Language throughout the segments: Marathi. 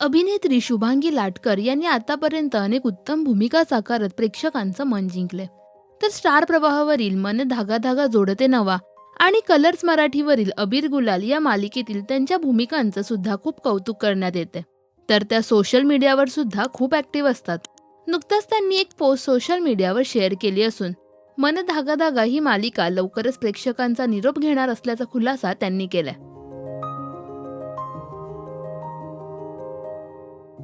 अभिनेत्री शुभांगी लाटकर यांनी आतापर्यंत अनेक उत्तम भूमिका साकारत प्रेक्षकांचं मन जिंकले. तर स्टार प्रवाहावरील मन धागा धागा जोडते नवा आणि कलर्स मराठीवरील अबीर गुलाल या मालिकेतील त्यांच्या भूमिकांचं सुद्धा खूप कौतुक करण्यात येते. तर त्या सोशल मीडियावर सुद्धा खूप ऍक्टिव्ह असतात. नुकताच त्यांनी एक पोस्ट सोशल मीडियावर शेअर केली असून मन धागा धागा ही मालिका लवकरच प्रेक्षकांचा निरोप घेणार असल्याचा खुलासा त्यांनी केलाय.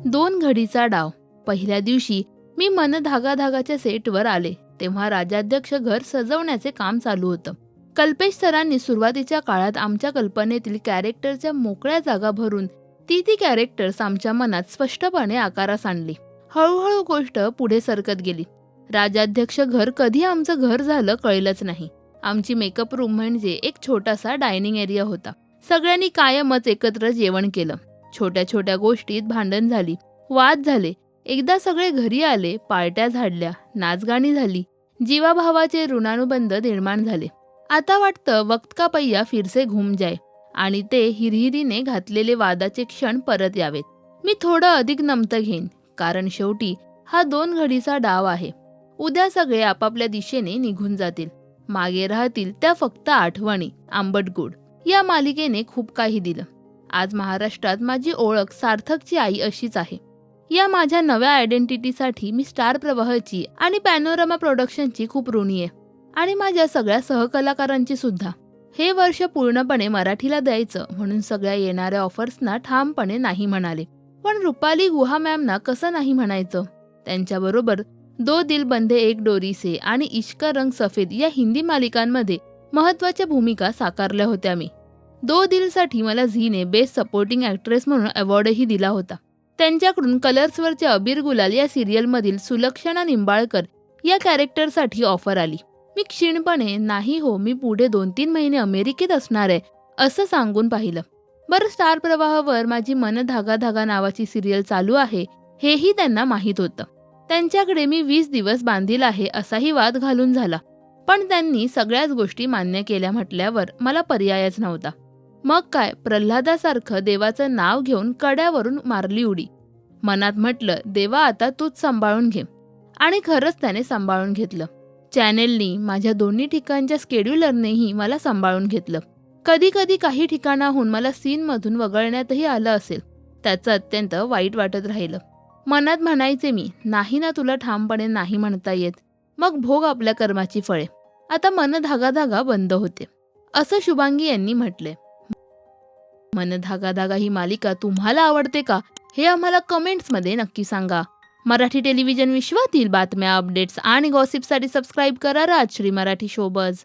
2 घडीचा डाव. पहिल्या दिवशी मी मन धागा धागाच्या सेटवर आले तेव्हा राजाध्यक्ष घर सजवण्याचे काम चालू होतं. कल्पेश सरांनी सुरुवातीच्या काळात आमच्या कल्पनेतील कॅरेक्टरच्या मोकळ्या जागा भरून ती कॅरेक्टर्स आमच्या मनात स्पष्टपणे आकारास आणली. हळूहळू गोष्ट पुढे सरकत गेली. राजाध्यक्ष घर कधी आमचं घर झालं कळलंच नाही. आमची मेकअप रूम म्हणजे एक छोटासा डायनिंग एरिया होता. सगळ्यांनी कायमच एकत्र जेवण केलं. छोट्या छोट्या गोष्टीत भांडण झाली, वाद झाले. एकदा सगळे घरी आले, पार्ट्या झाडल्या, नाचगाणी झाली, जीवाभावाचे ऋणानुबंध निर्माण झाले. आता वाटतं वक्त का पहिया फिरसे घूम जाए आणि ते हिरहिरीने घातलेले वादाचे क्षण परत यावेत. मी थोडं अधिक नमतं घेईन कारण शेवटी हा 2 घडीचा डाव आहे. उद्या सगळे आपापल्या दिशेने निघून जातील. मागे राहतील त्या फक्त आठवणी. आंबट गोड या मालिकेने खूप काही दिलं. आज महाराष्ट्रात माझी ओळख सार्थकची आई अशीच आहे. या माझ्या नव्या आयडेंटिटीसाठी मी स्टार प्रवाहची आणि पॅनोरमा प्रोडक्शनची खूप ऋणी आहे आणि माझ्या सगळ्या सहकलाकारांची सुद्धा. हे वर्ष पूर्णपणे मराठीला द्यायचं म्हणून सगळ्या येणाऱ्या ऑफर्सना ठामपणे नाही म्हणाले. पण रुपाली गुहा मॅमना कसं नाही म्हणायचं. त्यांच्याबरोबर 2 दिल बंधे एक डोरी से आणि इश्क रंग सफेद या हिंदी मालिकांमध्ये महत्त्वाच्या भूमिका साकारल्या होत्या मी. 2 दिलसाठी मला झीने बेस्ट सपोर्टिंग ॲक्ट्रेस म्हणून अवॉर्डही दिला होता. त्यांच्याकडून कलर्सवरच्या अबीर गुलाल या सिरियलमधील सुलक्षणा निंबाळकर या कॅरेक्टरसाठी ऑफर आली. मी क्षीणपणे नाही हो, मी पुढे 2-3 महिने अमेरिकेत असणार आहे असं सांगून पाहिलं. बरं, स्टार प्रवाहावर माझी मन धागा धागा नावाची सिरियल चालू आहे हेही त्यांना माहीत होतं. त्यांच्याकडे मी 20 दिवस बांधील आहे असाही वाद घालून झाला. पण त्यांनी सगळ्याच गोष्टी मान्य केल्या म्हटल्यावर मला पर्यायच नव्हता. मग काय, प्रल्हादासारखं देवाचं नाव घेऊन कड्यावरून मारली उडी. मनात म्हटलं, देवा आता तूच सांभाळून घे. आणि खरंच त्याने सांभाळून घेतलं. चॅनेलनी, माझ्या दोन्ही ठिकाणच्या स्केड्युलरनेही मला सांभाळून घेतलं. कधी कधी काही ठिकाणाहून मला सीनमधून वगळण्यातही आलं असेल. त्याचं अत्यंत वाईट वाटत राहिलं. मनात म्हणायचे मी, नाही ना तुला ठामपणे नाही म्हणता येत, मग भोग आपल्या कर्माची फळे. आता मन धागा धागा बंद होते असं शुभांगी यांनी म्हटले. मन धागा धागा ही मालिका तुम्हाला आवडते का हे आम्हाला कमेंट्समध्ये नक्की सांगा. मराठी टेलिव्हिजन विश्वातील बातम्या, अपडेट्स आणि गॉसिपसाठी सबस्क्राईब करा राजश्री मराठी शोबज.